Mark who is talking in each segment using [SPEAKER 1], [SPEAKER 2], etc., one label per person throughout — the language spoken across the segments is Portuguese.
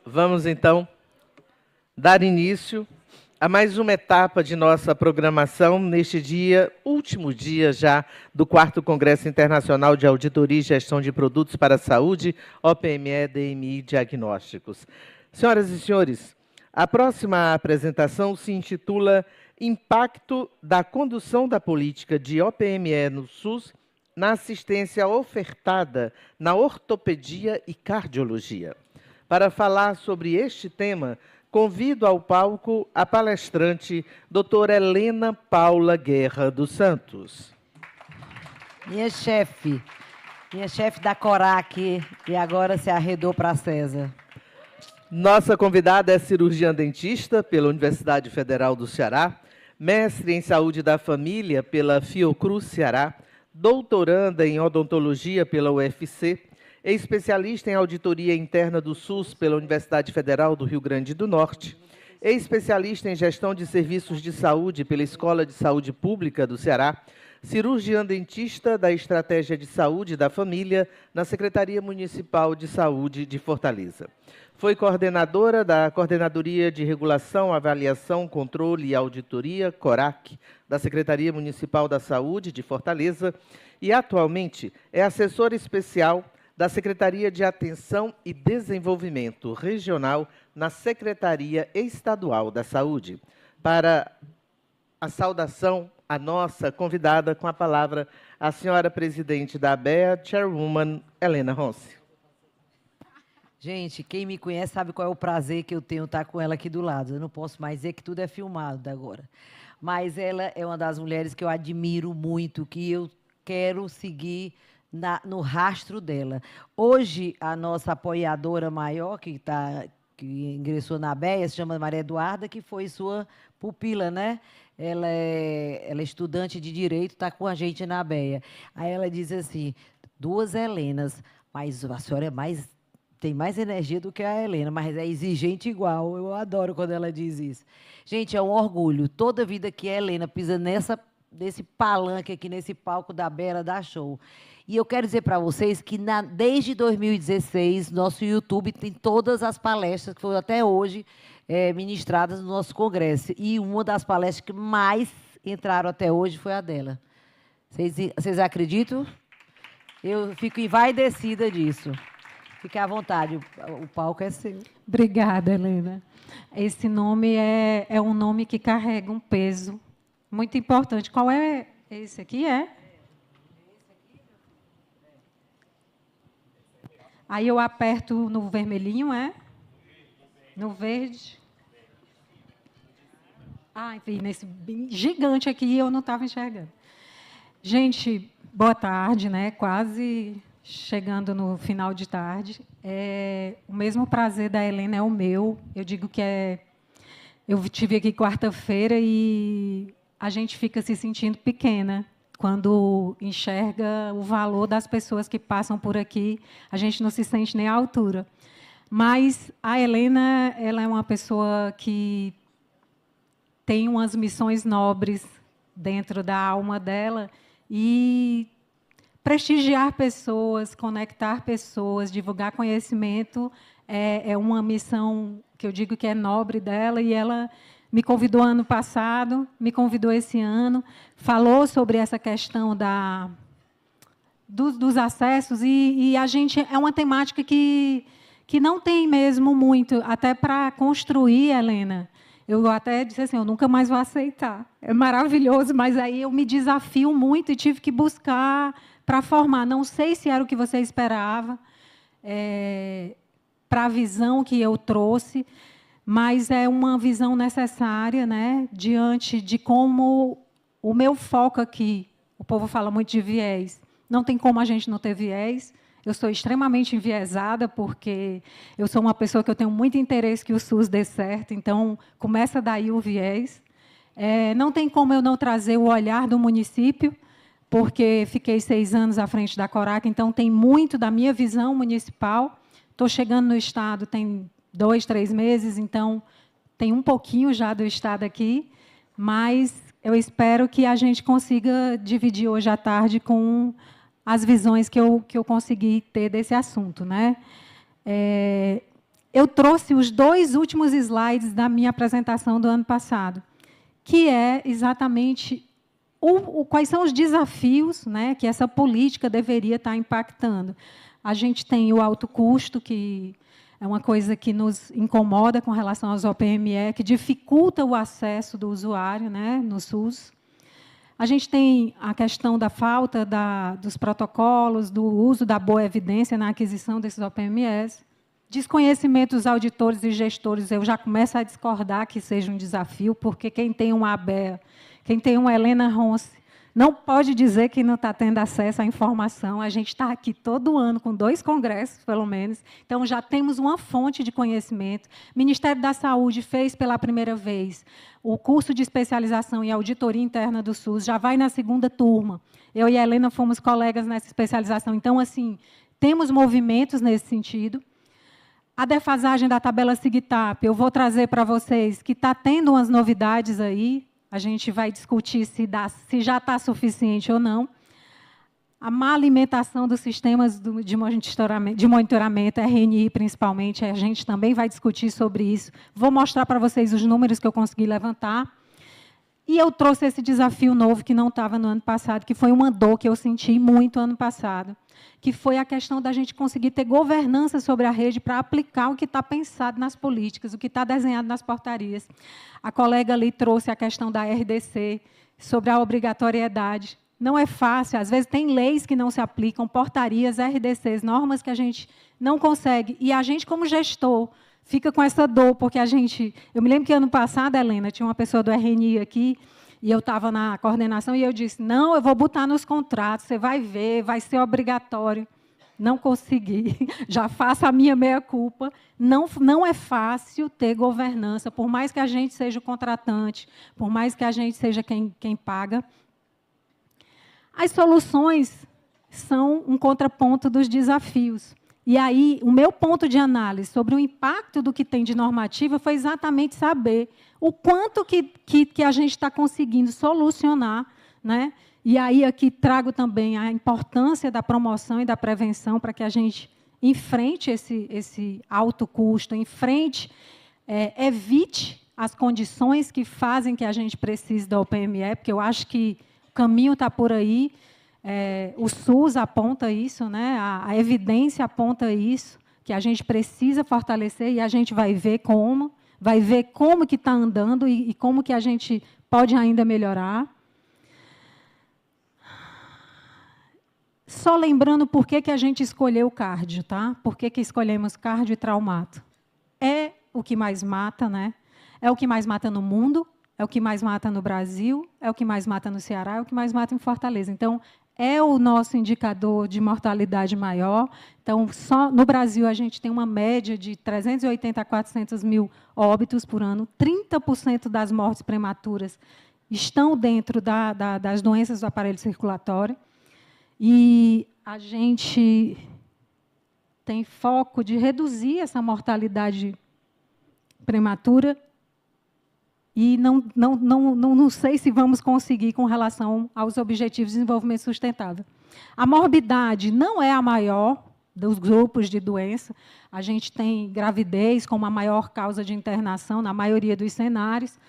[SPEAKER 1] Vamos então dar início a mais uma etapa de nossa programação neste dia, último dia já do 4º Congresso Internacional de Auditoria e Gestão de Produtos para a Saúde, OPME, DMI Diagnósticos. Senhoras e senhores, a próxima apresentação se intitula Impacto da condução da política de OPME no SUS na assistência ofertada na ortopedia e cardiologia. Para falar sobre este tema, convido ao palco a palestrante doutora Helena Paula Guerra dos Santos.
[SPEAKER 2] Minha chefe da CORAC, e agora se arredou para a César.
[SPEAKER 1] Nossa convidada é cirurgiã dentista pela Universidade Federal do Ceará, mestre em saúde da família pela Fiocruz Ceará, doutoranda em odontologia pela UFC, especialista em auditoria interna do SUS pela Universidade Federal do Rio Grande do Norte, especialista em gestão de serviços de saúde pela Escola de Saúde Pública do Ceará, cirurgiã dentista da Estratégia de Saúde da Família na Secretaria Municipal de Saúde de Fortaleza. Foi coordenadora da Coordenadoria de Regulação, Avaliação, Controle e Auditoria, CORAC, da Secretaria Municipal da Saúde de Fortaleza e, atualmente, é assessora especial da Secretaria de Atenção e Desenvolvimento Regional na Secretaria Estadual da Saúde. Para a saudação à nossa convidada, com a palavra a senhora presidente da ABEA, Chairwoman Helena Ronce.
[SPEAKER 2] Gente, quem me conhece sabe qual é o prazer que eu tenho estar com ela aqui do lado. Eu não posso mais dizer que tudo é filmado agora. Mas ela é uma das mulheres que eu admiro muito, que eu quero seguir no rastro dela. Hoje, a nossa apoiadora maior, que ingressou na ABEA, se chama Maria Eduarda, que foi sua pupila, né? Ela é estudante de Direito, está com a gente na ABEA. Aí ela diz assim, 2 Helenas, mas a senhora tem mais energia do que a Helena, mas é exigente igual. Eu adoro quando ela diz isso. Gente, é um orgulho. Toda vida que a Helena pisa nesse palanque aqui, nesse palco da ABEA, ela dá show. E eu quero dizer para vocês que desde 2016, nosso YouTube tem todas as palestras que foram até hoje ministradas no nosso congresso. E uma das palestras que mais entraram até hoje foi a dela. Vocês acreditam? Eu fico envaidecida disso. Fique à vontade, o palco é seu.
[SPEAKER 3] Obrigada, Helena. Esse nome é um nome que carrega um peso muito importante. Qual é esse aqui? Aí eu aperto no vermelhinho, no verde. Enfim, nesse gigante aqui eu não estava enxergando. Gente, boa tarde, né? Quase chegando no final de tarde. O mesmo prazer da Helena é o meu. Eu digo que eu estive aqui quarta-feira e a gente fica se sentindo pequena quando enxerga o valor das pessoas que passam por aqui. A gente não se sente nem à altura. Mas a Helena, ela é uma pessoa que tem umas missões nobres dentro da alma dela e prestigiar pessoas, conectar pessoas, divulgar conhecimento é uma missão que eu digo que é nobre dela, e ela me convidou ano passado, me convidou esse ano, falou sobre essa questão dos acessos, e a gente é uma temática que não tem mesmo muito, até para construir, Helena. Eu até disse assim, eu nunca mais vou aceitar. É maravilhoso, mas aí eu me desafio muito e tive que buscar para formar. Não sei se era o que você esperava, para a visão que eu trouxe, mas é uma visão necessária, né, diante de como o meu foco aqui, o povo fala muito de viés, não tem como a gente não ter viés. Eu sou extremamente enviesada, porque eu sou uma pessoa que eu tenho muito interesse que o SUS dê certo, então começa daí o viés. Não tem como eu não trazer o olhar do município, porque fiquei 6 anos à frente da CORAC, então tem muito da minha visão municipal. Estou chegando no Estado, tem 2, 3 meses, então tem um pouquinho já do Estado aqui, mas eu espero que a gente consiga dividir hoje à tarde com as visões que eu consegui ter desse assunto, né? eu trouxe os 2 últimos slides da minha apresentação do ano passado, que é exatamente quais são os desafios, né, que essa política deveria estar impactando. A gente tem o alto custo, que é uma coisa que nos incomoda com relação aos OPME, que dificulta o acesso do usuário, né, no SUS. A gente tem a questão da falta dos protocolos, do uso da boa evidência na aquisição desses OPMEs. Desconhecimento dos auditores e gestores, eu já começo a discordar que seja um desafio, porque quem tem uma ABEA, quem tem uma Helena Ronce, não pode dizer que não está tendo acesso à informação. A gente está aqui todo ano com 2 congressos, pelo menos, então já temos uma fonte de conhecimento. O Ministério da Saúde fez pela primeira vez o curso de especialização em auditoria interna do SUS, já vai na 2ª turma. Eu e a Helena fomos colegas nessa especialização. Então, assim, temos movimentos nesse sentido. A defasagem da tabela SIGTAP, eu vou trazer para vocês que está tendo umas novidades aí, a gente vai discutir se já está suficiente ou não. A má alimentação dos sistemas de monitoramento, RNI principalmente, a gente também vai discutir sobre isso. Vou mostrar para vocês os números que eu consegui levantar. E eu trouxe esse desafio novo que não estava no ano passado, que foi uma dor que eu senti muito ano passado, que foi a questão da gente conseguir ter governança sobre a rede para aplicar o que está pensado nas políticas, o que está desenhado nas portarias. A colega ali trouxe a questão da RDC, sobre a obrigatoriedade. Não é fácil, às vezes tem leis que não se aplicam, portarias, RDCs, normas que a gente não consegue. E a gente, como gestor, fica com essa dor, porque a gente... Eu me lembro que ano passado, Helena, tinha uma pessoa do RNI aqui, e eu estava na coordenação, e eu disse, não, eu vou botar nos contratos, você vai ver, vai ser obrigatório. Não consegui, já faço a minha meia-culpa. Não é fácil ter governança, por mais que a gente seja o contratante, por mais que a gente seja quem paga. As soluções são um contraponto dos desafios. E aí, o meu ponto de análise sobre o impacto do que tem de normativa foi exatamente saber o quanto que a gente está conseguindo solucionar, né? E aí aqui trago também a importância da promoção e da prevenção para que a gente enfrente esse alto custo, evite as condições que fazem que a gente precise da OPME, porque eu acho que o caminho está por aí. O SUS aponta isso, né? A evidência aponta isso, que a gente precisa fortalecer, e a gente vai ver como que está andando e como que a gente pode ainda melhorar. Só lembrando por que a gente escolheu o cardio, tá? Por que escolhemos cardio e traumato? É o que mais mata, né? É o que mais mata no mundo, é o que mais mata no Brasil, é o que mais mata no Ceará, é o que mais mata em Fortaleza. Então, é o nosso indicador de mortalidade maior. Então, só no Brasil, a gente tem uma média de 380 a 400 mil óbitos por ano. 30% das mortes prematuras estão dentro das doenças do aparelho circulatório. E a gente tem foco de reduzir essa mortalidade prematura e não sei se vamos conseguir com relação aos Objetivos de Desenvolvimento Sustentável. A morbidade não é a maior dos grupos de doença. A gente tem gravidez como a maior causa de internação na maioria dos cenários.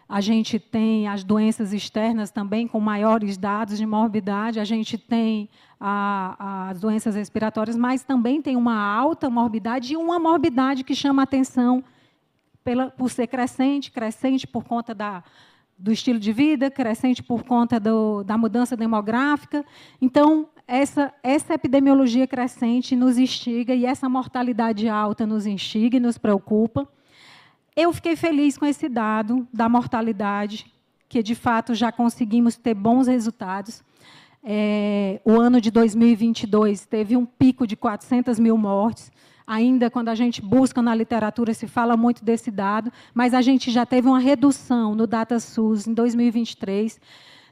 [SPEAKER 3] A gente tem as doenças externas também com maiores dados de morbidade. A gente tem as doenças respiratórias, mas também tem uma alta morbidade e uma morbidade que chama a atenção por ser crescente por conta do estilo de vida, crescente por conta da mudança demográfica. Então, essa epidemiologia crescente nos instiga, e essa mortalidade alta nos instiga e nos preocupa. Eu fiquei feliz com esse dado da mortalidade, que, de fato, já conseguimos ter bons resultados. O ano de 2022 teve um pico de 400 mil mortes. Ainda, quando a gente busca na literatura, se fala muito desse dado, mas a gente já teve uma redução no DataSUS em 2023,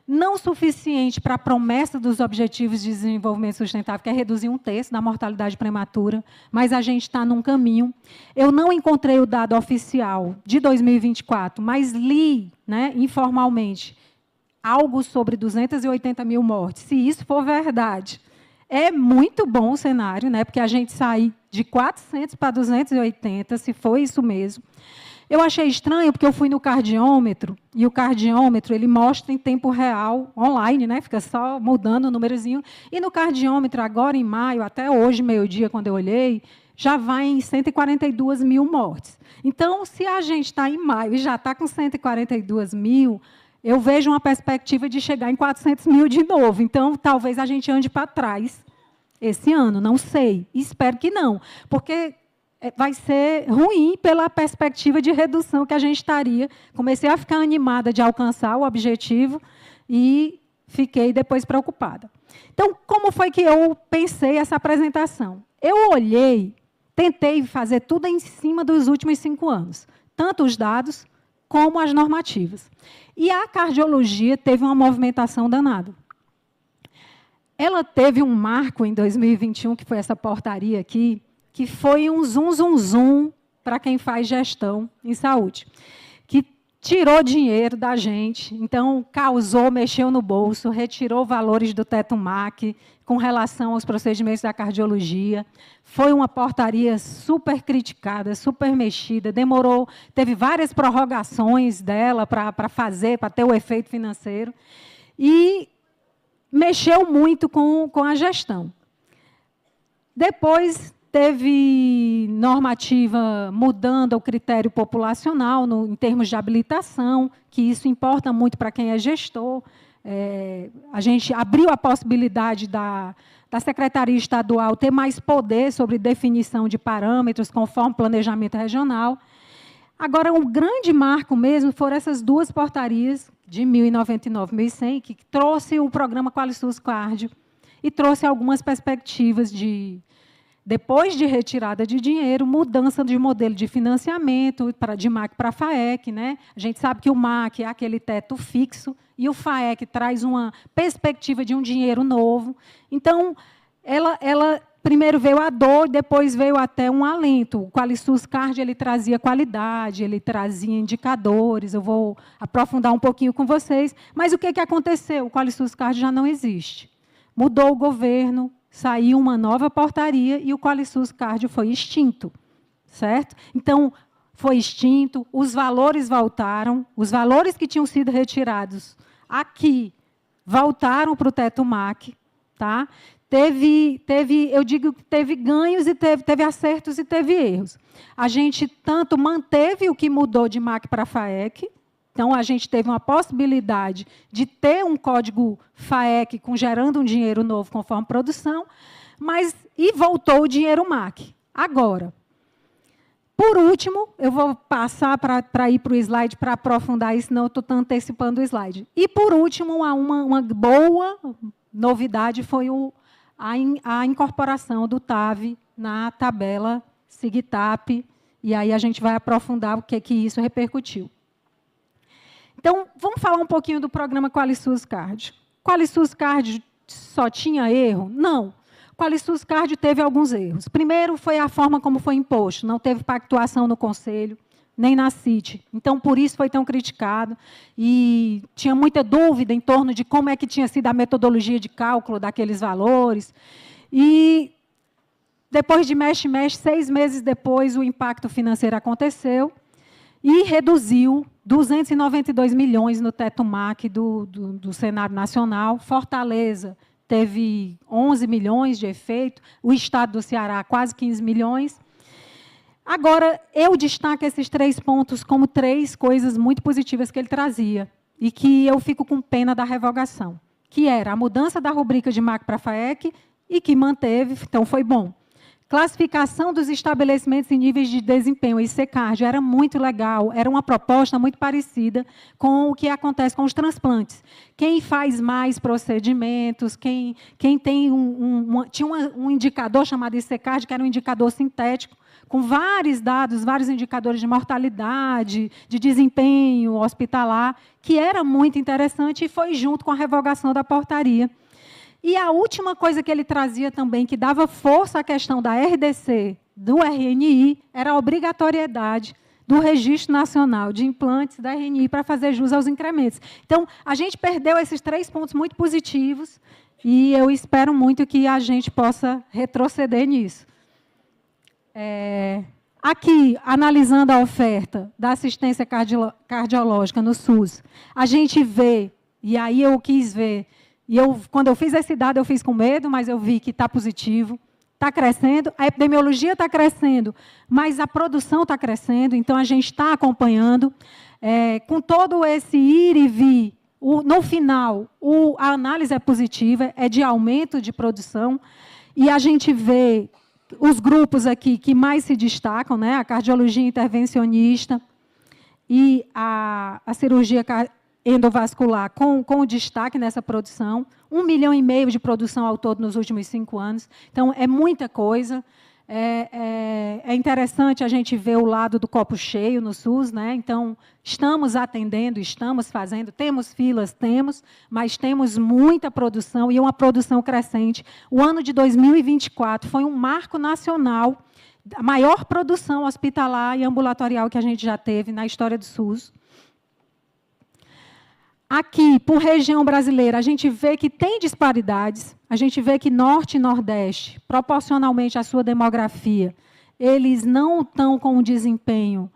[SPEAKER 3] não suficiente para a promessa dos Objetivos de Desenvolvimento Sustentável, que é reduzir 1/3 da mortalidade prematura, mas a gente está num caminho. Eu não encontrei o dado oficial de 2024, mas li, né, informalmente, algo sobre 280 mil mortes. Se isso for verdade, É muito bom o cenário, né? Porque a gente sair de 400 para 280, se foi isso mesmo. Eu achei estranho, porque eu fui no cardiômetro, e o cardiômetro ele mostra em tempo real, online, né? Fica só mudando o númerozinho. E no cardiômetro, agora em maio, até hoje, meio-dia, quando eu olhei, já vai em 142 mil mortes. Então, se a gente está em maio e já está com 142 mil, eu vejo uma perspectiva de chegar em 400 mil de novo. Então, talvez a gente ande para trás esse ano, não sei. Espero que não, porque vai ser ruim pela perspectiva de redução que a gente estaria. Comecei a ficar animada de alcançar o objetivo e fiquei depois preocupada. Então, como foi que eu pensei essa apresentação? Eu olhei, tentei fazer tudo em cima dos últimos 5 anos, tanto os dados como as normativas. E a cardiologia teve uma movimentação danada. Ela teve um marco em 2021, que foi essa portaria aqui, que foi um zum para quem faz gestão em saúde, que tirou dinheiro da gente, então causou, mexeu no bolso, retirou valores do teto MAC com relação aos procedimentos da cardiologia. Foi uma portaria super criticada, super mexida, demorou, teve várias prorrogações dela para fazer, para ter o efeito financeiro, e mexeu muito com a gestão. Depois teve normativa mudando o critério populacional em termos de habilitação, que isso importa muito para quem é gestor. A gente abriu a possibilidade da Secretaria Estadual ter mais poder sobre definição de parâmetros conforme planejamento regional. Agora, um grande marco mesmo foram essas 2 portarias, de 1099 e 1100, que trouxe o programa QualiSUS Cardio e trouxe algumas perspectivas de, depois de retirada de dinheiro, mudança de modelo de financiamento de MAC para FAEC. Né? A gente sabe que o MAC é aquele teto fixo e o FAEC traz uma perspectiva de um dinheiro novo. Então, ela primeiro veio a dor, depois veio até um alento. O QualiSUS Card ele trazia qualidade, ele trazia indicadores. Eu vou aprofundar um pouquinho com vocês. Mas o que aconteceu? O QualiSUS Card já não existe. Mudou o governo, saiu uma nova portaria e o QualiSUS Card foi extinto, certo? Então, foi extinto, os valores voltaram, os valores que tinham sido retirados aqui voltaram para o teto MAC, tá? Eu digo que teve ganhos e teve acertos e teve erros. A gente tanto manteve o que mudou de MAC para FAEC, então a gente teve uma possibilidade de ter um código FAEC gerando um dinheiro novo conforme produção, e voltou o dinheiro MAC. Agora, por último, eu vou passar para ir para o slide para aprofundar isso, senão eu estou antecipando o slide. E, por último, uma boa novidade foi a incorporação do TAV na tabela SIGTAP, e aí a gente vai aprofundar o que isso repercutiu. Então, vamos falar um pouquinho do programa QualiSUS Card. QualiSUS Card só tinha erro? Não. QualiSUS Card teve alguns erros. Primeiro, foi a forma como foi imposto. Não teve pactuação no Conselho, nem na CIT. Então, por isso foi tão criticado. E tinha muita dúvida em torno de como é que tinha sido a metodologia de cálculo daqueles valores. E, depois de mexe-mexe, 6 meses depois, o impacto financeiro aconteceu e reduziu 292 milhões no teto MAC do cenário nacional. Fortaleza teve 11 milhões de efeito, o Estado do Ceará quase 15 milhões. Agora, eu destaco esses 3 pontos como 3 coisas muito positivas que ele trazia e que eu fico com pena da revogação, que era a mudança da rubrica de MAC para FAEC e que manteve, então foi bom. Classificação dos estabelecimentos em níveis de desempenho, o ICCARD, era muito legal, era uma proposta muito parecida com o que acontece com os transplantes. Quem faz mais procedimentos, quem tem tinha um indicador chamado ICCARD, que era um indicador sintético, com vários dados, vários indicadores de mortalidade, de desempenho hospitalar, que era muito interessante e foi junto com a revogação da portaria. E a última coisa que ele trazia também, que dava força à questão da RDC, do RNI, era a obrigatoriedade do Registro Nacional de Implantes da RNI para fazer jus aos incrementos. Então, a gente perdeu esses 3 pontos muito positivos e eu espero muito que a gente possa retroceder nisso. Aqui, analisando a oferta da assistência cardiológica no SUS, a gente vê, e aí eu quis ver, e quando eu fiz esse dado, eu fiz com medo, mas eu vi que está positivo, está crescendo, a epidemiologia está crescendo, mas a produção está crescendo, então a gente está acompanhando. Com todo esse ir e vir, no final, a análise é positiva, é de aumento de produção, e a gente vê os grupos aqui que mais se destacam, né? A cardiologia intervencionista e a cirurgia endovascular com destaque nessa produção, 1,5 milhão de produção ao todo nos últimos 5 anos. Então, é muita coisa. É interessante a gente ver o lado do copo cheio no SUS, né? Então, estamos atendendo, estamos fazendo, temos filas, mas temos muita produção e uma produção crescente. O ano de 2024 foi um marco nacional, a maior produção hospitalar e ambulatorial que a gente já teve na história do SUS. Aqui, por região brasileira, a gente vê que tem disparidades, a gente vê que Norte e Nordeste, proporcionalmente à sua demografia, eles não estão com um desempenho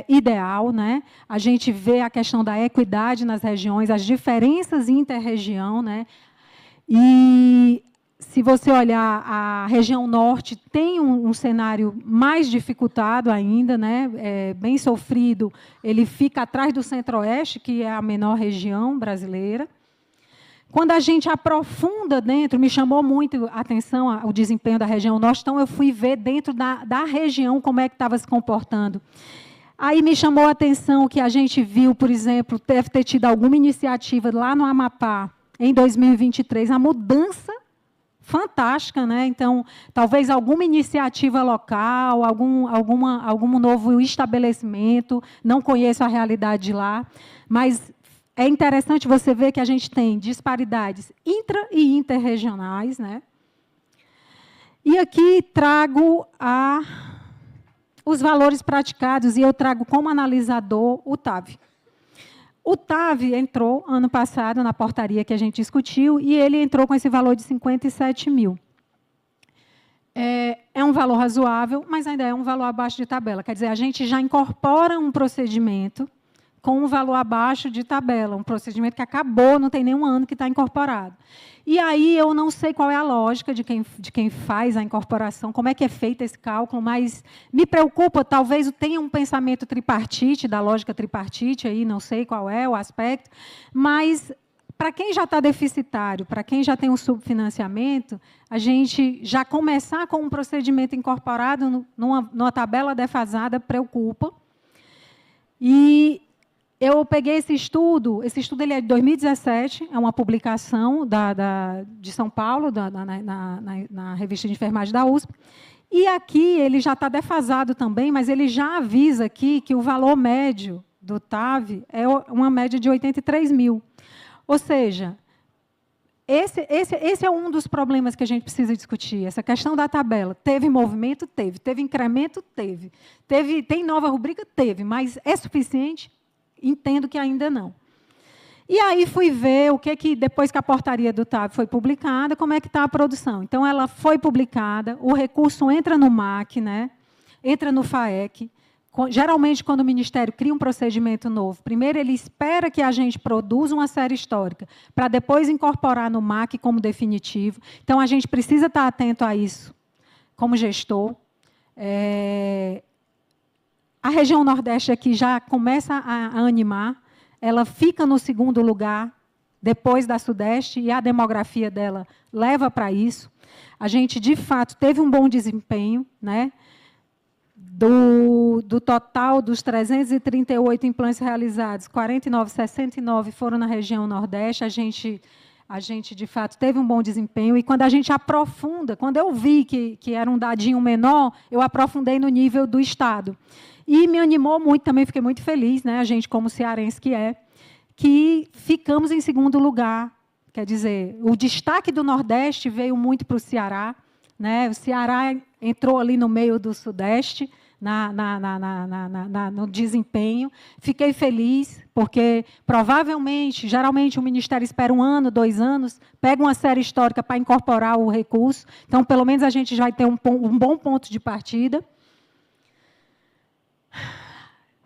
[SPEAKER 3] ideal, né? A gente vê a questão da equidade nas regiões, as diferenças inter-região, né? E se você olhar, a região norte tem um cenário mais dificultado ainda, né? Bem sofrido, ele fica atrás do centro-oeste, que é a menor região brasileira. Quando a gente aprofunda dentro, me chamou muito a atenção o desempenho da região norte, então eu fui ver dentro da região como é que estava se comportando. Aí me chamou a atenção que a gente viu, por exemplo, deve ter tido alguma iniciativa lá no Amapá, em 2023, a mudança fantástica, né? Então, talvez alguma iniciativa local, algum novo estabelecimento, não conheço a realidade de lá, mas é interessante você ver que a gente tem disparidades intra- e interregionais, né? E aqui trago os valores praticados, e eu trago como analisador o TAV. O TAV entrou, ano passado, na portaria que a gente discutiu, e ele entrou com esse valor de 57 mil. É um valor razoável, mas ainda é um valor abaixo de tabela. Quer dizer, a gente já incorpora um procedimento com um valor abaixo de tabela, um procedimento que acabou, não tem nenhum ano que está incorporado. E aí eu não sei qual é a lógica de quem faz a incorporação, como é que é feito esse cálculo, mas me preocupa, talvez tenha um pensamento tripartite, da lógica tripartite, aí não sei qual é o aspecto, mas para quem já está deficitário, para quem já tem um subfinanciamento, a gente já começar com um procedimento incorporado numa tabela defasada preocupa. E eu peguei esse estudo ele é de 2017, é uma publicação de São Paulo, na revista de enfermagem da USP, e aqui ele já está defasado também, mas ele já avisa aqui que o valor médio do TAV é uma média de 83 mil. Ou seja, esse é um dos problemas que a gente precisa discutir, essa questão da tabela. Teve movimento? Teve. Teve incremento? Teve. Tem nova rubrica? Teve. Mas é suficiente? Entendo que ainda não. E aí fui ver o que depois que a portaria do TAV foi publicada, como é que está a produção. Então, ela foi publicada, o recurso entra no MAC, né? Entra no FAEC. Geralmente, quando o Ministério cria um procedimento novo, primeiro ele espera que a gente produza uma série histórica, para depois incorporar no MAC como definitivo. Então, a gente precisa estar atento a isso, como gestor. A região Nordeste aqui já começa a animar, ela fica no segundo lugar, depois da Sudeste, e a demografia dela leva para isso. A gente, de fato, teve um bom desempenho, né? Do total dos 338 implantes realizados, 69 foram na região Nordeste, a gente, de fato, teve um bom desempenho, e quando a gente aprofunda, quando eu vi que era um dadinho menor, eu aprofundei no nível do Estado. E me animou muito, também fiquei muito feliz, né, a gente, como cearense que ficamos em segundo lugar. Quer dizer, o destaque do Nordeste veio muito para o Ceará, né? O Ceará entrou ali no meio do Sudeste, no desempenho. Fiquei feliz, porque provavelmente, geralmente, o Ministério espera 1 ano, 2 anos, pega uma série histórica para incorporar o recurso. Então, pelo menos, a gente vai ter um bom ponto de partida.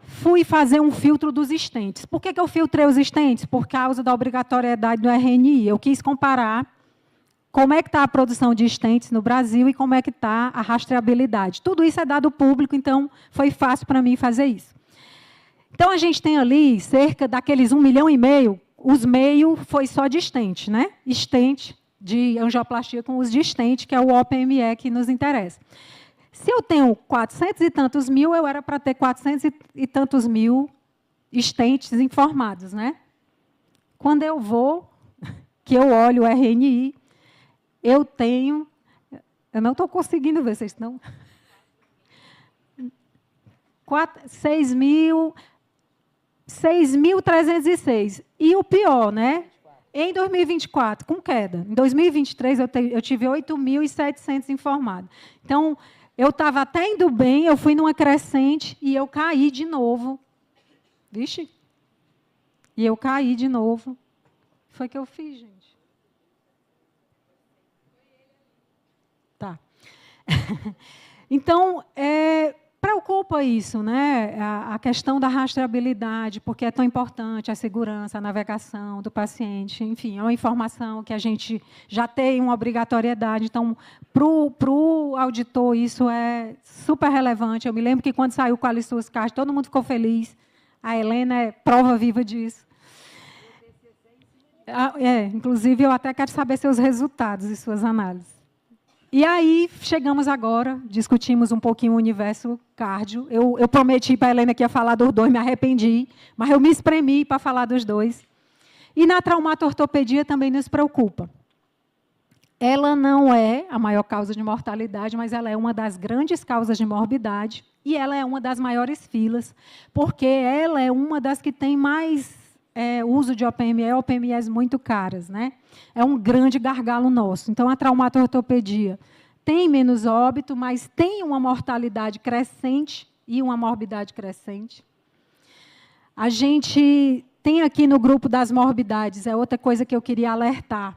[SPEAKER 3] Fui fazer um filtro dos estentes. Por que eu filtrei os estentes? Por causa da obrigatoriedade do RNI. Eu quis comparar como é que está a produção de estentes no Brasil e como é que está a rastreabilidade. Tudo isso é dado público, então foi fácil para mim fazer isso. Então, a gente tem ali cerca daqueles 1,5 milhão, os meio foi só de estente, né? Estente de angioplastia com uso de estente, que é o OPME que nos interessa. Se eu tenho 400 e tantos mil, eu era para ter 400 e tantos mil estentes informados, né? Quando eu vou, que eu olho o RNI, eu tenho... Eu não estou conseguindo ver, vocês estão... 6.306. E o pior, né? Em 2024, com queda. Em 2023, eu tive 8.700 informados. Então, eu estava até indo bem, eu fui numa crescente e eu caí de novo. Vixe? E eu caí de novo. Foi o que eu fiz, gente. Tá. Então, preocupa isso, né? A questão da rastreabilidade, porque é tão importante a segurança, a navegação do paciente, enfim, é uma informação que a gente já tem uma obrigatoriedade. Então, para o auditor, isso é super relevante. Eu me lembro que, quando saiu o QualiSUS Card, todo mundo ficou feliz. A Helena é prova viva disso. Inclusive, eu até quero saber seus resultados e suas análises. E aí, chegamos agora, discutimos um pouquinho o universo cardio. Eu prometi para a Helena que ia falar dos dois, me arrependi, mas eu me espremi para falar dos dois. E na traumato-ortopedia também nos preocupa. Ela não é a maior causa de mortalidade, mas ela é uma das grandes causas de morbidade, e ela é uma das maiores filas, porque ela é uma das que tem mais uso de OPMEs muito caras, né? É um grande gargalo nosso. Então, a traumato-ortopedia tem menos óbito, mas tem uma mortalidade crescente e uma morbidade crescente. A gente tem aqui no grupo das morbidades, é outra coisa que eu queria alertar.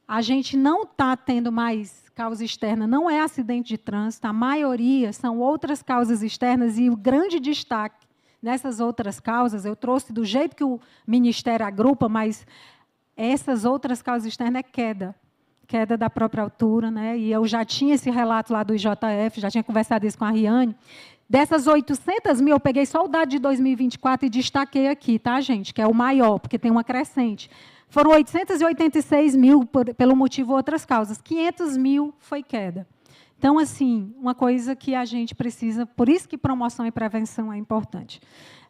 [SPEAKER 3] A gente não está tendo mais causa externa, não é acidente de trânsito, a maioria são outras causas externas, e o grande destaque nessas outras causas, eu trouxe do jeito que o Ministério agrupa, mas essas outras causas externas é queda da própria altura, né? E eu já tinha esse relato lá do IJF, já tinha conversado isso com a Riane. Dessas 800 mil, eu peguei só o dado de 2024 e destaquei aqui, tá, gente? Que é o maior, porque tem uma crescente. Foram 886 mil pelo motivo outras causas. 500 mil foi queda. Então, assim, uma coisa que a gente precisa, por isso que promoção e prevenção é importante.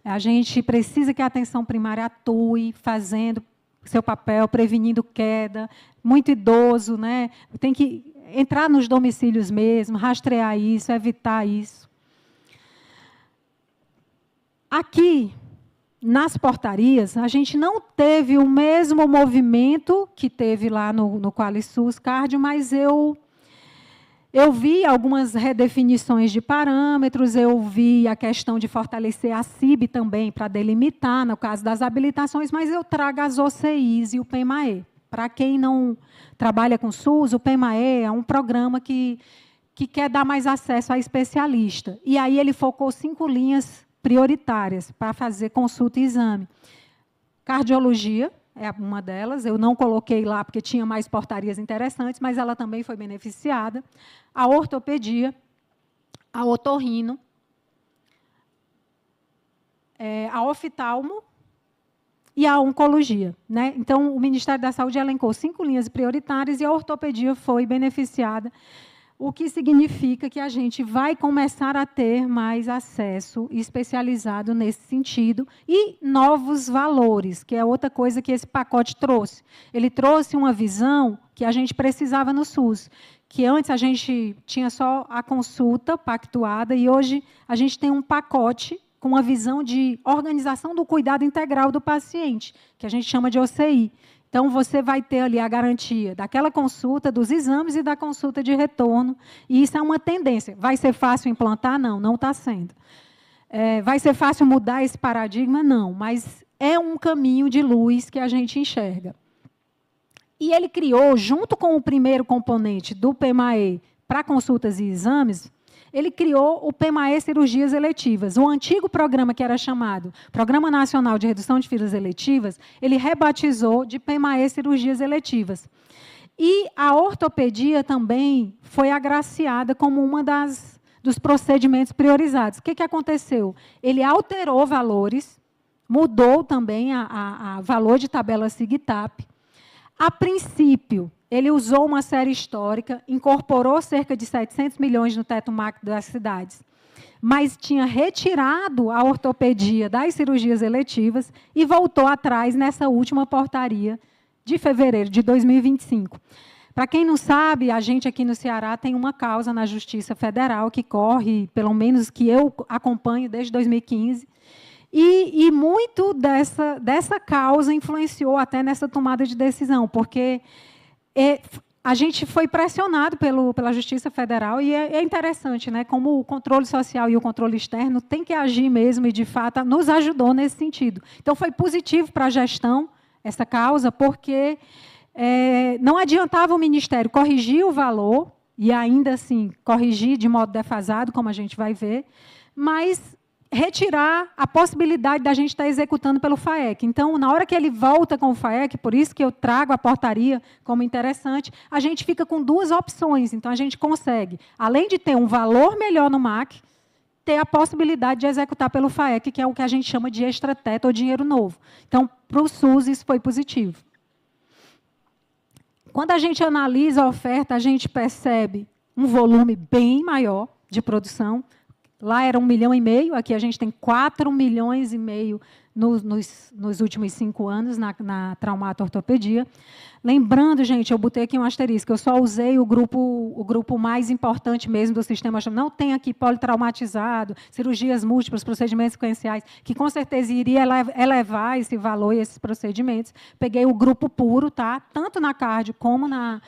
[SPEAKER 3] A gente precisa que a atenção primária atue, fazendo seu papel, prevenindo queda, muito idoso, né? Tem que entrar nos domicílios mesmo, rastrear isso, evitar isso. Aqui, nas portarias, a gente não teve o mesmo movimento que teve lá no QualiSUS Cardio, mas eu vi algumas redefinições de parâmetros, eu vi a questão de fortalecer a CIB também, para delimitar, no caso das habilitações, mas eu trago as OCIs e o PEMAE. Para quem não trabalha com SUS, o PEMAE é um programa que quer dar mais acesso a especialista. E aí ele focou 5 linhas prioritárias para fazer consulta e exame. Cardiologia é uma delas, eu não coloquei lá porque tinha mais portarias interessantes, mas ela também foi beneficiada. A ortopedia, a otorrino, a oftalmo e a oncologia, né? Então, o Ministério da Saúde elencou 5 linhas prioritárias e a ortopedia foi beneficiada, o que significa que a gente vai começar a ter mais acesso especializado nesse sentido e novos valores, que é outra coisa que esse pacote trouxe. Ele trouxe uma visão que a gente precisava no SUS, que antes a gente tinha só a consulta pactuada e hoje a gente tem um pacote com uma visão de organização do cuidado integral do paciente, que a gente chama de OCI. Então, você vai ter ali a garantia daquela consulta, dos exames e da consulta de retorno, e isso é uma tendência. Vai ser fácil implantar? Não, não está sendo. Vai ser fácil mudar esse paradigma? Não, mas é um caminho de luz que a gente enxerga. E ele criou, junto com o primeiro componente do PMAE para consultas e exames, ele criou o PMAE Cirurgias Eletivas. O antigo programa, que era chamado Programa Nacional de Redução de Filas Eletivas, ele rebatizou de PMAE Cirurgias Eletivas. E a ortopedia também foi agraciada como uma dos procedimentos priorizados. O que aconteceu? Ele alterou valores, mudou também a valor de tabela SIGTAP. A princípio, ele usou uma série histórica, incorporou cerca de 700 milhões no teto macro das cidades, mas tinha retirado a ortopedia das cirurgias eletivas e voltou atrás nessa última portaria de fevereiro de 2025. Para quem não sabe, a gente aqui no Ceará tem uma causa na Justiça Federal que corre, pelo menos que eu acompanho desde 2015, e muito dessa causa influenciou até nessa tomada de decisão, porque a gente foi pressionado pela Justiça Federal, e é interessante, né, como o controle social e o controle externo têm que agir mesmo, e, de fato, nos ajudou nesse sentido. Então, foi positivo para a gestão essa causa, porque não adiantava o Ministério corrigir o valor, e ainda assim corrigir de modo defasado, como a gente vai ver, mas retirar a possibilidade da gente estar executando pelo FAEC. Então, na hora que ele volta com o FAEC, por isso que eu trago a portaria como interessante, a gente fica com duas opções. Então, a gente consegue, além de ter um valor melhor no MAC, ter a possibilidade de executar pelo FAEC, que é o que a gente chama de extrateto ou dinheiro novo. Então, para o SUS, isso foi positivo. Quando a gente analisa a oferta, a gente percebe um volume bem maior de produção. Lá era 1,5 milhão, aqui a gente tem 4,5 milhões nos últimos 5 anos na traumato-ortopedia. Lembrando, gente, eu botei aqui um asterisco, eu só usei o grupo mais importante mesmo do sistema. Não tem aqui politraumatizado, cirurgias múltiplas, procedimentos sequenciais, que com certeza iria elevar esse valor e esses procedimentos. Peguei o grupo puro, tá? Tanto na cardio como na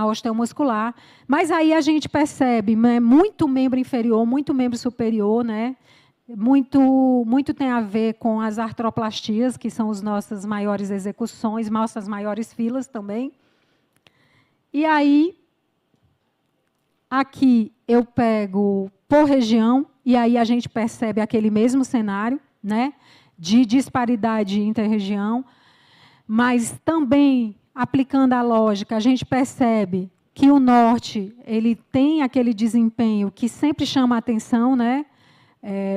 [SPEAKER 3] osteomuscular, mas aí a gente percebe, né, muito membro inferior, muito membro superior, né, muito tem a ver com as artroplastias, que são as nossas maiores execuções, nossas maiores filas também. E aí, aqui eu pego por região, e aí a gente percebe aquele mesmo cenário, né, de disparidade inter-região, mas também, aplicando a lógica, a gente percebe que o norte ele tem aquele desempenho que sempre chama a atenção, né?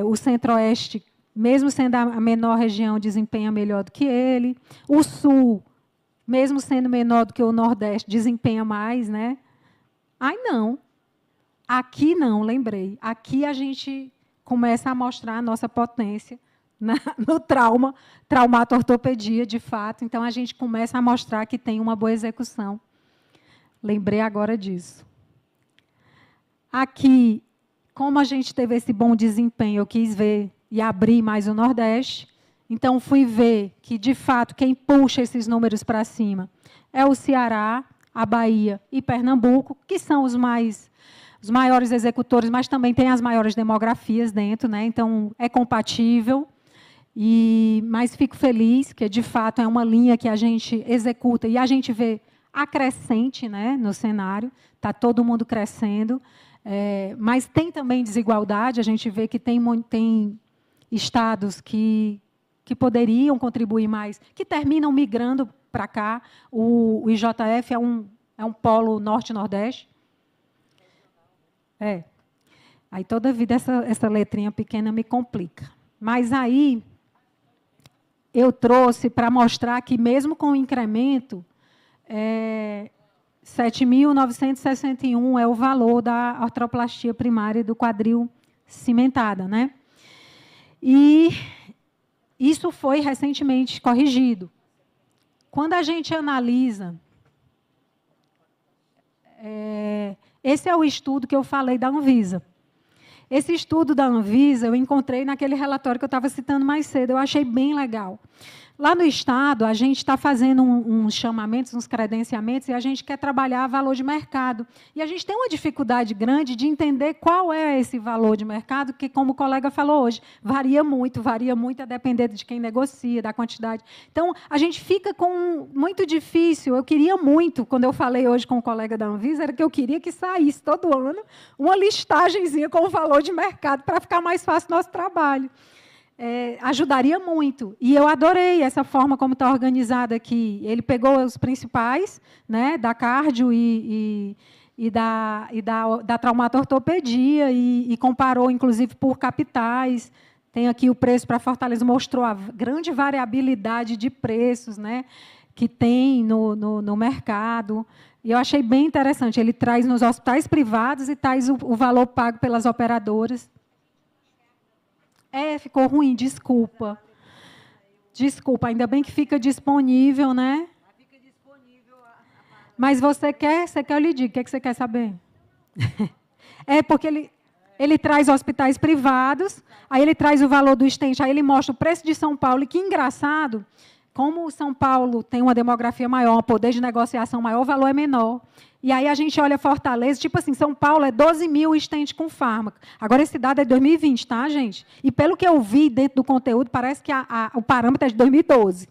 [SPEAKER 3] O centro-oeste, mesmo sendo a menor região, desempenha melhor do que ele. O sul, mesmo sendo menor do que o nordeste, desempenha mais, né? Ai, não. Aqui não, lembrei. Aqui a gente começa a mostrar a nossa potência no traumato-ortopedia, de fato. Então, a gente começa a mostrar que tem uma boa execução. Lembrei agora disso. Aqui, como a gente teve esse bom desempenho, eu quis ver e abrir mais o Nordeste. Então, fui ver que, de fato, quem puxa esses números para cima é o Ceará, a Bahia e Pernambuco, que são os maiores executores, mas também tem as maiores demografias dentro, né? Então, é compatível. Mas fico feliz que, de fato, é uma linha que a gente executa e a gente vê acrescente, né, no cenário. Está todo mundo crescendo. Mas tem também desigualdade. A gente vê que tem estados que poderiam contribuir mais, que terminam migrando para cá. O IJF é um polo norte-nordeste. Aí, toda vida, essa letrinha pequena me complica. Mas aí, eu trouxe para mostrar que, mesmo com o incremento, 7.961 é o valor da artroplastia primária do quadril cimentada, né? E isso foi recentemente corrigido. Quando a gente analisa, esse é o estudo que eu falei da Anvisa. Esse estudo da Anvisa eu encontrei naquele relatório que eu estava citando mais cedo, eu achei bem legal. Lá no Estado, a gente está fazendo uns chamamentos, uns credenciamentos, e a gente quer trabalhar valor de mercado. E a gente tem uma dificuldade grande de entender qual é esse valor de mercado, que, como o colega falou hoje, varia muito a depender de quem negocia, da quantidade. Então, a gente fica com muito difícil. Eu queria muito, quando eu falei hoje com o colega da Anvisa, era que eu queria que saísse todo ano uma listagenzinha com o valor de mercado para ficar mais fácil o nosso trabalho. Ajudaria muito. E eu adorei essa forma como está organizada aqui. Ele pegou os principais, né, da cardio e da traumatortopedia e comparou, inclusive, por capitais. Tem aqui o preço para Fortaleza, mostrou a grande variabilidade de preços, né, que tem no mercado. E eu achei bem interessante. Ele traz nos hospitais privados e traz o valor pago pelas operadoras. Ficou ruim, desculpa. Desculpa, ainda bem que fica disponível, né? Mas você quer eu lhe digo, o que você quer saber? Porque ele traz hospitais privados, aí ele traz o valor do stent, aí ele mostra o preço de São Paulo, e que engraçado, como São Paulo tem uma demografia maior, um poder de negociação maior, o valor é menor. E aí a gente olha Fortaleza, tipo assim, São Paulo é 12 mil stent com fármaco. Agora, esse dado é de 2020, tá, gente? E pelo que eu vi dentro do conteúdo, parece que o parâmetro é de 2012.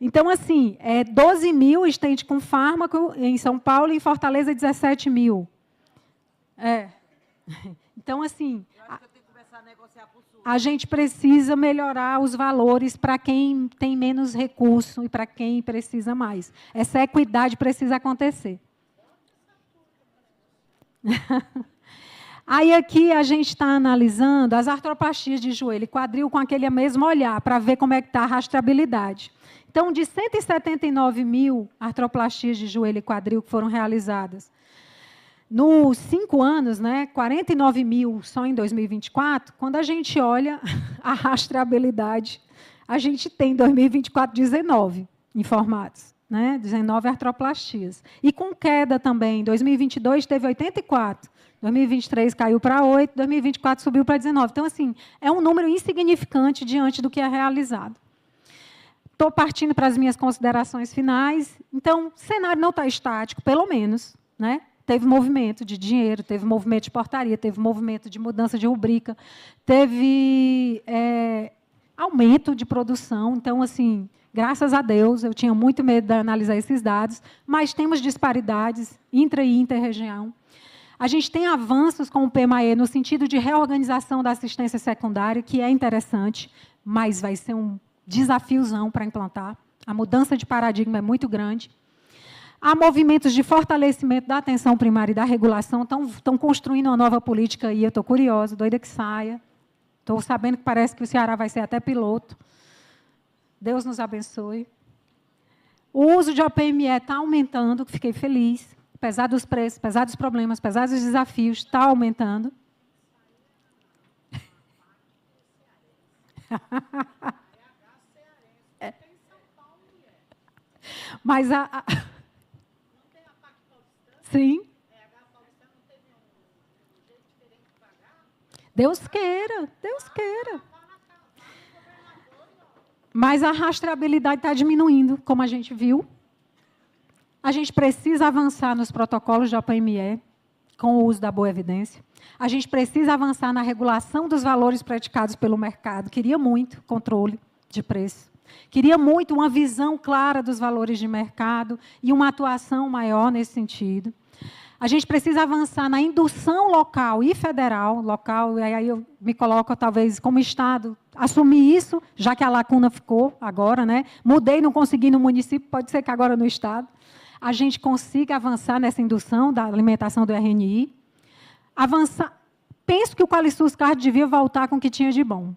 [SPEAKER 3] Então, assim, 12 mil stent com fármaco em São Paulo e em Fortaleza 17 mil. Então, assim, a gente precisa melhorar os valores para quem tem menos recurso e para quem precisa mais. Essa equidade precisa acontecer. Aí aqui a gente está analisando as artroplastias de joelho e quadril com aquele mesmo olhar, para ver como é que está a rastreabilidade. Então, de 179 mil artroplastias de joelho e quadril que foram realizadas, nos 5 anos, né, 49 mil só em 2024, quando a gente olha a rastreabilidade, a gente tem em 2024 19 informados, né, 19 artroplastias. E com queda também, em 2022 teve 84, 2023 caiu para 8, 2024 subiu para 19. Então, assim, é um número insignificante diante do que é realizado. Estou partindo para as minhas considerações finais. Então, o cenário não está estático, pelo menos, né? Teve movimento de dinheiro, teve movimento de portaria, teve movimento de mudança de rubrica, teve aumento de produção. Então, assim, graças a Deus, eu tinha muito medo de analisar esses dados, mas temos disparidades intra e interregião. A gente tem avanços com o PMAE no sentido de reorganização da assistência secundária, que é interessante, mas vai ser um desafiozão para implantar. A mudança de paradigma é muito grande. Há movimentos de fortalecimento da atenção primária e da regulação, estão construindo uma nova política aí, eu estou curiosa, doida que saia. Estou sabendo que parece que o Ceará vai ser até piloto. Deus nos abençoe. O uso de OPME está aumentando, fiquei feliz. Apesar dos preços, apesar dos problemas, apesar dos desafios, está aumentando. Mas sim. Deus queira, Deus queira. Mas a rastreabilidade está diminuindo, como a gente viu. A gente precisa avançar nos protocolos de OPME, com o uso da boa evidência. A gente precisa avançar na regulação dos valores praticados pelo mercado. Queria muito controle de preço. Queria muito uma visão clara dos valores de mercado e uma atuação maior nesse sentido. A gente precisa avançar na indução local e federal. Local, e aí eu me coloco, talvez, como Estado, assumir isso, já que a lacuna ficou agora, né? Mudei, não consegui no município, pode ser que agora no Estado. A gente consiga avançar nessa indução da alimentação do RNI. Avançar. Penso que o Qualisus Card devia voltar com o que tinha de bom.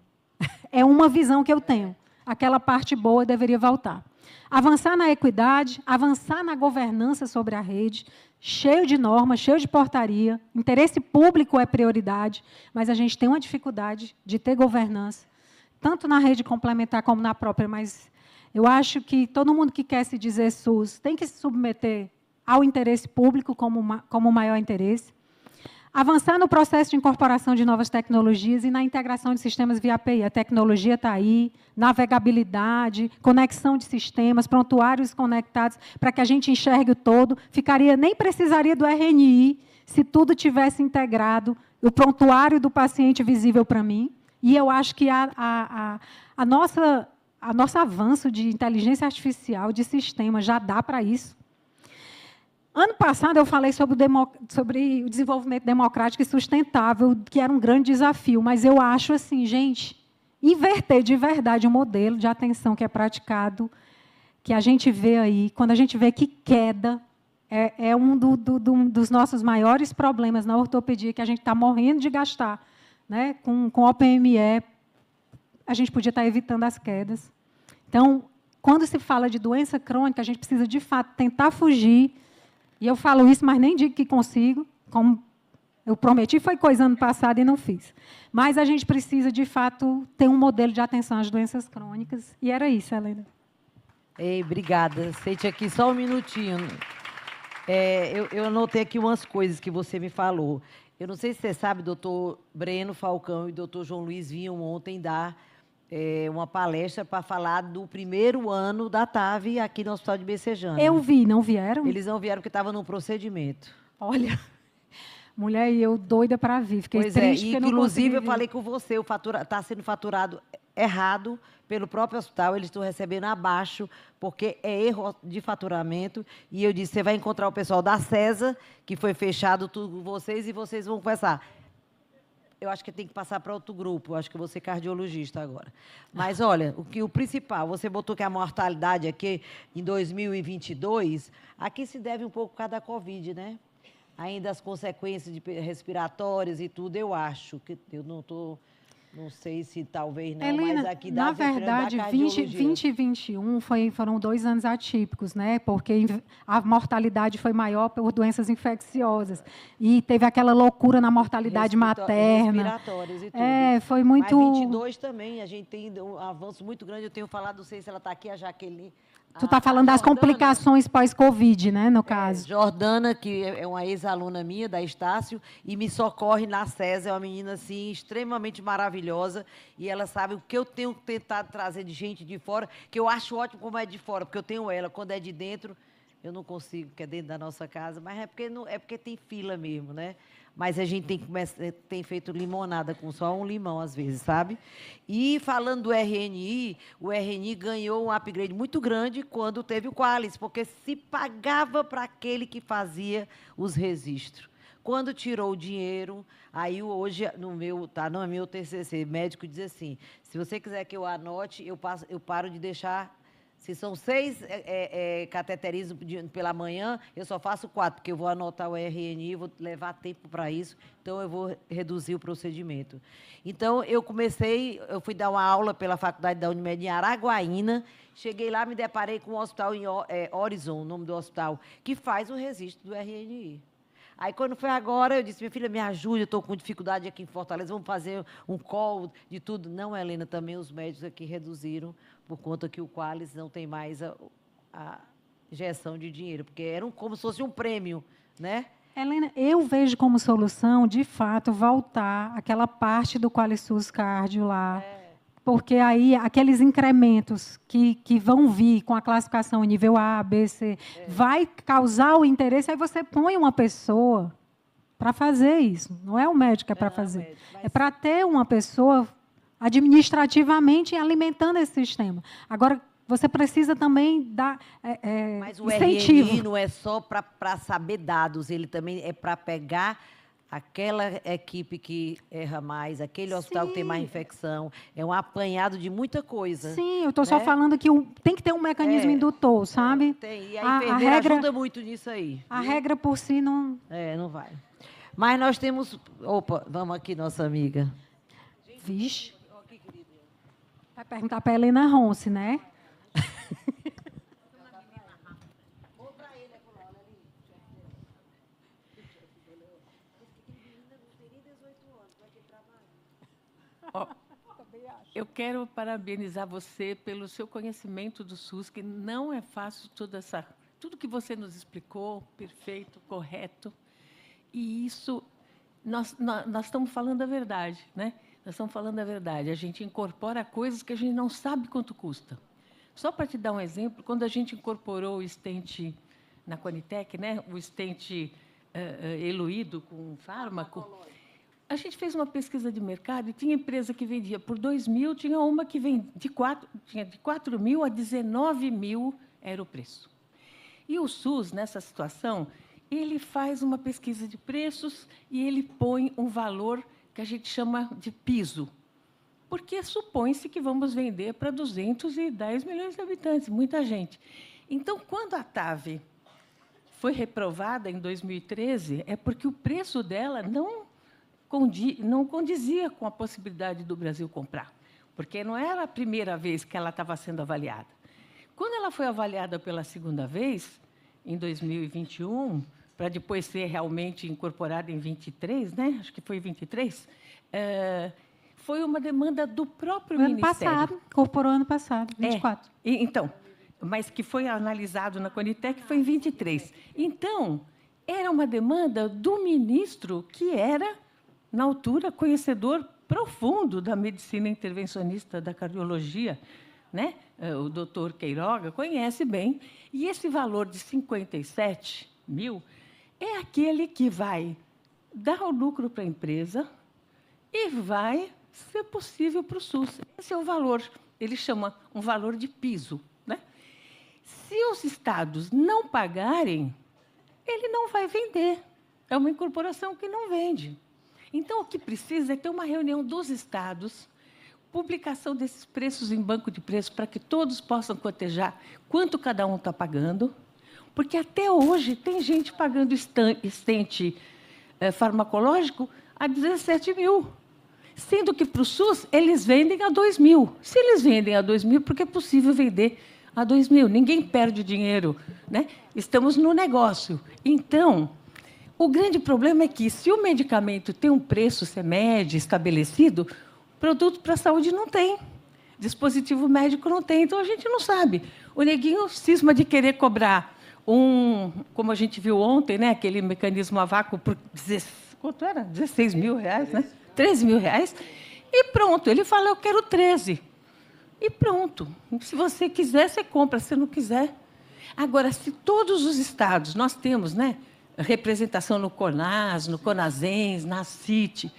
[SPEAKER 3] É uma visão que eu tenho. Aquela parte boa deveria voltar. Avançar na equidade, avançar na governança sobre a rede, cheio de normas, cheio de portaria. Interesse público é prioridade, mas a gente tem uma dificuldade de ter governança, tanto na rede complementar como na própria, mas eu acho que todo mundo que quer se dizer SUS tem que se submeter ao interesse público como maior interesse. Avançar no processo de incorporação de novas tecnologias e na integração de sistemas via API. A tecnologia está aí, navegabilidade, conexão de sistemas, prontuários conectados, para que a gente enxergue o todo. Nem precisaria do RNI, se tudo tivesse integrado, o prontuário do paciente visível para mim. E eu acho que nosso avanço de inteligência artificial, de sistema, já dá para isso. Ano passado, eu falei sobre o desenvolvimento democrático e sustentável, que era um grande desafio, mas eu acho assim, gente, inverter de verdade o modelo de atenção que é praticado, que a gente vê aí, quando a gente vê que queda é um dos nossos maiores problemas na ortopedia, que a gente está morrendo de gastar, né? Com o OPME, a gente podia estar evitando as quedas. Então, quando se fala de doença crônica, a gente precisa, de fato, tentar fugir. E eu falo isso, mas nem digo que consigo, como eu prometi, foi coisa ano passado e não fiz. Mas a gente precisa, de fato, ter um modelo de atenção às doenças crônicas. E era isso, Helena.
[SPEAKER 2] Ei, obrigada. Sente aqui só um minutinho. Eu anotei aqui umas coisas que você me falou. Eu não sei se você sabe, doutor Breno Falcão e doutor João Luiz vinham ontem dar uma palestra para falar do primeiro ano da TAV aqui no Hospital de Becejana.
[SPEAKER 3] Eu vi, não vieram?
[SPEAKER 2] Eles não vieram porque estavam num procedimento.
[SPEAKER 3] Olha, mulher, e eu doida para vir. Fiquei triste porque não consegui
[SPEAKER 2] inclusive, eu
[SPEAKER 3] vir.
[SPEAKER 2] falei com você, está sendo faturado errado pelo próprio hospital, eles estão recebendo abaixo, porque é erro de faturamento. E eu disse, você vai encontrar o pessoal da CESA, que foi fechado tudo com vocês, e vocês vão conversar. Eu acho que tem que passar para outro grupo. Eu acho que eu vou ser cardiologista agora. Mas, olha, o principal, você botou que a mortalidade aqui em 2022, aqui se deve um pouco por causa da Covid, né? Ainda as consequências respiratórias e tudo, eu acho. Que eu não sei se talvez não,
[SPEAKER 3] Helena,
[SPEAKER 2] mas aqui dá...
[SPEAKER 3] na verdade, 20 e 21 foram 2 anos atípicos, né? Porque a mortalidade foi maior por doenças infecciosas. E teve aquela loucura na mortalidade materna.
[SPEAKER 2] Respiratórias e tudo.
[SPEAKER 3] Foi muito...
[SPEAKER 2] Mas 22 também, a gente tem um avanço muito grande. Eu tenho falado, não sei se ela está aqui, a Jaqueline...
[SPEAKER 3] Tu está falando das complicações pós-Covid, né, no caso.
[SPEAKER 2] Jordana, que é uma ex-aluna minha, da Estácio, e me socorre na CESA, é uma menina, assim, extremamente maravilhosa, e ela sabe o que eu tenho tentado trazer de gente de fora, que eu acho ótimo como é de fora, porque eu tenho ela, quando é de dentro, eu não consigo, porque é dentro da nossa casa, mas é porque tem fila mesmo, né? Mas a gente tem feito limonada com só um limão, às vezes, sabe? E, falando do RNI, o RNI ganhou um upgrade muito grande quando teve o Qualis, porque se pagava para aquele que fazia os registros. Quando tirou o dinheiro, aí hoje, no meu TCC, médico diz assim, se você quiser que eu anote, eu paro de deixar... Se são 6 cateterismos pela manhã, eu só faço 4, porque eu vou anotar o RNI, vou levar tempo para isso, então eu vou reduzir o procedimento. Então, eu fui dar uma aula pela Faculdade da Unimed em Araguaína, cheguei lá, me deparei com um hospital em Horizon, o nome do hospital, que faz o registro do RNI. Aí, quando foi agora, eu disse, minha filha, me ajude, eu estou com dificuldade aqui em Fortaleza, vamos fazer um call de tudo. Não, Helena, também os médicos aqui reduziram, por conta que o Qualis não tem mais a injeção de dinheiro, porque era como se fosse um prêmio, né?
[SPEAKER 3] Helena, eu vejo como solução, de fato, voltar aquela parte do QualiSUS Cardio lá, porque aí aqueles incrementos que vão vir com a classificação em nível A, B, C, vai causar o interesse, aí você põe uma pessoa para fazer isso. Não é o médico que é para fazer. É para ter uma pessoa administrativamente alimentando esse sistema. Agora, você precisa também dar
[SPEAKER 2] mas o
[SPEAKER 3] incentivo.
[SPEAKER 2] RNI não é só para saber dados, ele também é para pegar aquela equipe que erra mais, aquele hospital que tem mais infecção, é um apanhado de muita coisa.
[SPEAKER 3] Sim, eu estou só falando que tem que ter um mecanismo indutor, sabe?
[SPEAKER 2] Tem, e a enfermeira ajuda muito nisso aí.
[SPEAKER 3] A regra por si não...
[SPEAKER 2] não vai. Mas nós temos... Opa, vamos aqui, nossa amiga.
[SPEAKER 3] Vixe. Vai perguntar para a Helena Ronce, né?
[SPEAKER 4] Eu quero parabenizar você pelo seu conhecimento do SUS, que não é fácil tudo que você nos explicou, perfeito, correto. E isso nós estamos falando a verdade, né? Nós estamos falando a verdade. A gente incorpora coisas que a gente não sabe quanto custa. Só para te dar um exemplo, quando a gente incorporou o stent na Conitec, né? O stent eluído com fármaco, a gente fez uma pesquisa de mercado e tinha empresa que vendia por 2 mil, tinha uma que vendia tinha de 4 mil a 19 mil era o preço. E o SUS, nessa situação, ele faz uma pesquisa de preços e ele põe um valor que a gente chama de piso, porque supõe-se que vamos vender para 210 milhões de habitantes, muita gente. Então, quando a TAV foi reprovada em 2013, é porque o preço dela não condizia com a possibilidade do Brasil comprar, porque não era a primeira vez que ela estava sendo avaliada. Quando ela foi avaliada pela segunda vez, em 2021, para depois ser realmente incorporada em 23, né? Acho que foi 23, foi uma demanda do próprio Ministério.
[SPEAKER 3] Ano passado, incorporou ano passado, 24.
[SPEAKER 4] Então, mas que foi analisado na Conitec foi em 23. Então, era uma demanda do ministro, que era, na altura, conhecedor profundo da medicina intervencionista, da cardiologia, né? O doutor Queiroga conhece bem, e esse valor de 57 mil é aquele que vai dar o lucro para a empresa e vai ser possível para o SUS. Esse é o valor, ele chama um valor de piso, né? Se os estados não pagarem, ele não vai vender. É uma incorporação que não vende. Então, o que precisa é ter uma reunião dos estados, publicação desses preços em banco de preços, para que todos possam cotejar quanto cada um está pagando, porque até hoje tem gente pagando stent farmacológico a 17 mil, sendo que para o SUS eles vendem a 2 mil. Se eles vendem a 2 mil, porque é possível vender a 2 mil. Ninguém perde dinheiro, né? Estamos no negócio. Então, o grande problema é que, se o medicamento tem um preço CMED estabelecido, produto para a saúde não tem, dispositivo médico não tem, então a gente não sabe. O neguinho cisma de querer cobrar como a gente viu ontem, né, aquele mecanismo a vácuo por quanto era? 16 mil reais, né? 13 mil reais, e pronto, ele fala, eu quero 13. E pronto. Se você quiser, você compra, se não quiser. Agora, se todos os estados, nós temos, né, representação no CONAS, no CONASENS, na CIT,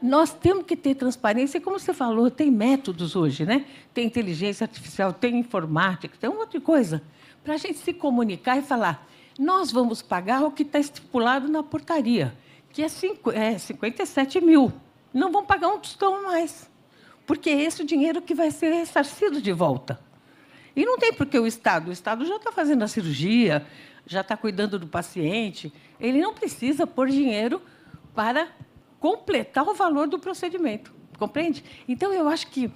[SPEAKER 4] nós temos que ter transparência, e, como você falou, tem métodos hoje, né? Tem inteligência artificial, tem informática, tem um monte de coisa, para a gente se comunicar e falar, nós vamos pagar o que está estipulado na portaria, que é 57 mil. Não vão pagar um tostão a mais, porque é esse o dinheiro que vai ser ressarcido de volta. E não tem por que o Estado já está fazendo a cirurgia, já está cuidando do paciente, ele não precisa pôr dinheiro para completar o valor do procedimento, compreende? Então, eu acho que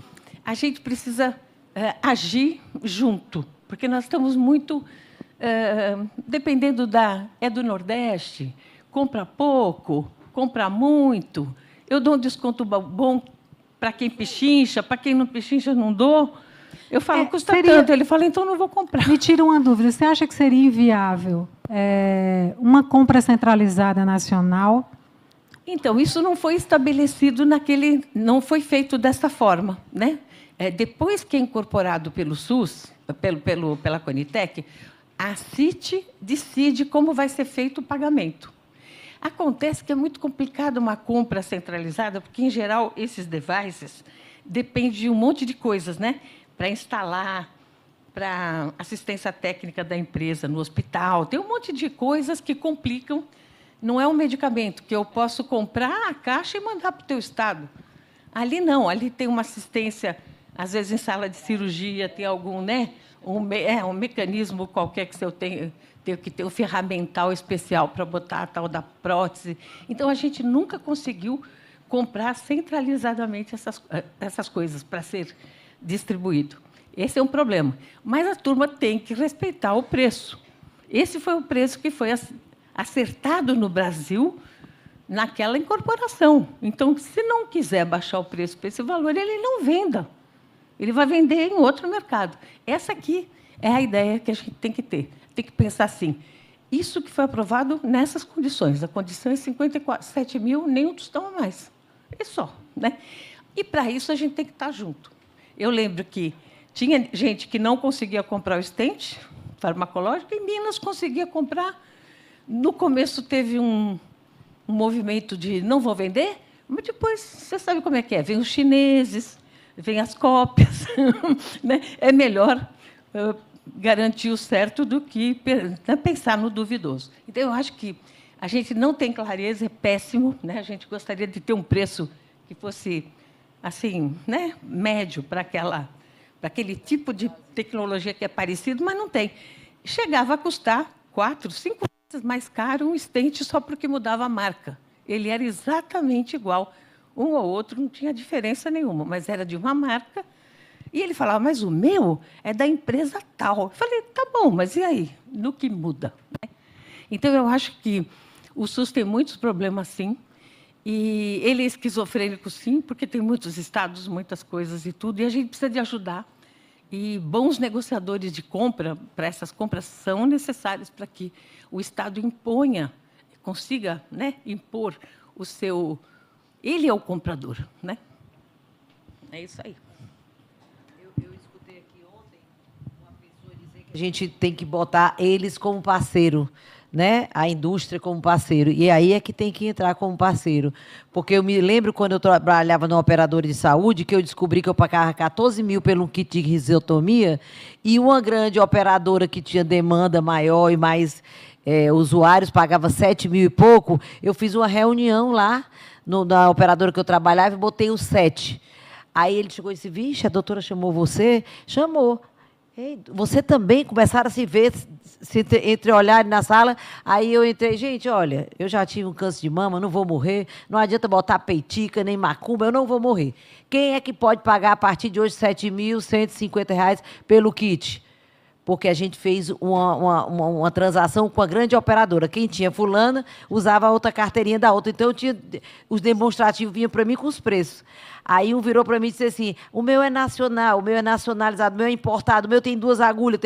[SPEAKER 4] a gente precisa agir junto, porque nós estamos muito dependendo do Nordeste, compra pouco, compra muito, eu dou um desconto bom para quem pechincha, para quem não pechincha, não dou. Eu falo, custa tanto. Ele fala, então não vou comprar.
[SPEAKER 3] Me tira uma dúvida. Você acha que seria inviável uma compra centralizada nacional?
[SPEAKER 4] Então, isso não foi estabelecido não foi feito dessa forma, né? Depois que é incorporado pelo SUS, pela Conitec, a CIT decide como vai ser feito o pagamento. Acontece que é muito complicado uma compra centralizada, porque, em geral, esses devices dependem de um monte de coisas, né? Para instalar, para assistência técnica da empresa no hospital. Tem um monte de coisas que complicam. Não é um medicamento que eu posso comprar a caixa e mandar para o teu estado. Ali não, ali tem uma assistência, às vezes em sala de cirurgia, tem algum, né? Um mecanismo qualquer que eu tenho que ter um ferramental especial para botar a tal da prótese. Então, a gente nunca conseguiu comprar centralizadamente essas coisas para ser distribuído. Esse é um problema. Mas a turma tem que respeitar o preço. Esse foi o preço que foi acertado no Brasil naquela incorporação. Então, se não quiser baixar o preço para esse valor, ele não venda. Ele vai vender em outro mercado. Essa aqui é a ideia que a gente tem que ter. Tem que pensar assim, Isso que foi aprovado nessas condições. A condição é 57 mil, nem um tostão a mais. É só. Né? E, para isso, a gente tem que estar junto. Eu lembro que tinha gente que não conseguia comprar o stent farmacológico, e Minas conseguia comprar. No começo, teve um movimento de não vou vender, mas depois, você sabe como é que é. Vem os chineses, vem as cópias. Né? É melhor garantir o certo do que pensar no duvidoso. Então, eu acho que a gente não tem clareza, é péssimo. Né? A gente gostaria de ter um preço que fosse assim, né, médio para aquele tipo de tecnologia que é parecido, mas não tem. Chegava a custar 4, 5 vezes mais caro um stent só porque mudava a marca. Ele era exatamente igual. Um ou outro não tinha diferença nenhuma, mas era de uma marca. E ele falava, mas o meu é da empresa tal. Eu falei, tá bom, mas e aí? No que muda? Então, eu acho que o SUS tem muitos problemas, sim. E ele é esquizofrênico, sim, porque tem muitos estados, muitas coisas e tudo, e a gente precisa de ajudar. E bons negociadores de compra, para essas compras, são necessários para que o Estado imponha, consiga, né, impor o seu... Ele é o comprador. Né? É isso aí.
[SPEAKER 2] Eu escutei aqui ontem uma pessoa dizer que a gente tem que botar eles como parceiro, né? A indústria como parceiro. E aí é que tem que entrar como parceiro. Porque eu me lembro quando eu trabalhava numa operadora de saúde, que eu descobri que eu pagava 14 mil pelo kit de risiotomia, e uma grande operadora que tinha demanda maior e mais usuários pagava 7 mil e pouco. Eu fiz uma reunião lá na operadora que eu trabalhava e botei os 7. Aí ele chegou e disse, vixe, a doutora chamou você? Chamou. Ei, você também? Começaram a se ver, entreolharem na sala. Aí eu entrei, gente, olha, eu já tive um câncer de mama, não vou morrer, não adianta botar peitica, nem macumba, eu não vou morrer. Quem é que pode pagar, a partir de hoje, R$ 7.150 pelo kit? Porque a gente fez uma transação com a grande operadora. Quem tinha fulana, usava a outra carteirinha da outra. Então, os demonstrativos vinham para mim com os preços. Aí um virou para mim e disse assim, o meu é nacional, o meu é nacionalizado, o meu é importado, o meu tem 2 agulhas,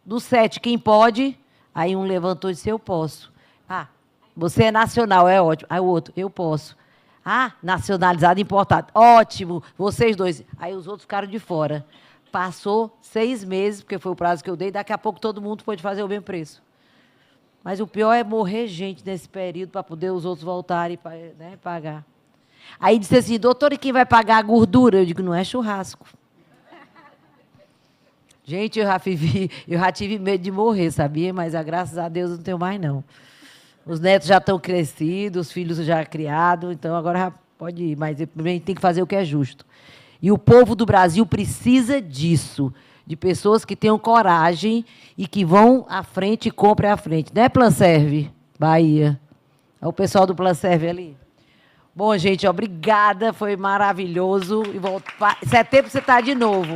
[SPEAKER 2] do 7, quem pode? Aí um levantou e disse, eu posso. Ah, você é nacional, é ótimo. Aí o outro, eu posso. Ah, nacionalizado, importado. Ótimo, vocês dois. Aí os outros ficaram de fora. Passou 6 meses, porque foi o prazo que eu dei, daqui a pouco todo mundo pode fazer o mesmo preço. Mas o pior é morrer gente nesse período para poder os outros voltarem e, né, pagar. Aí disse assim, doutor, e quem vai pagar a gordura? Eu digo, não é churrasco. Gente, eu já tive medo de morrer, sabia? Mas, graças a Deus, não tenho mais, não. Os netos já estão crescidos, os filhos já criados, então agora já pode ir. Mas tem que fazer o que é justo. E o povo do Brasil precisa disso, de pessoas que tenham coragem e que vão à frente e comprem à frente. Né, Planserve, Bahia? É o pessoal do Planserve ali. Bom, gente, obrigada, foi maravilhoso. Em setembro você está de novo.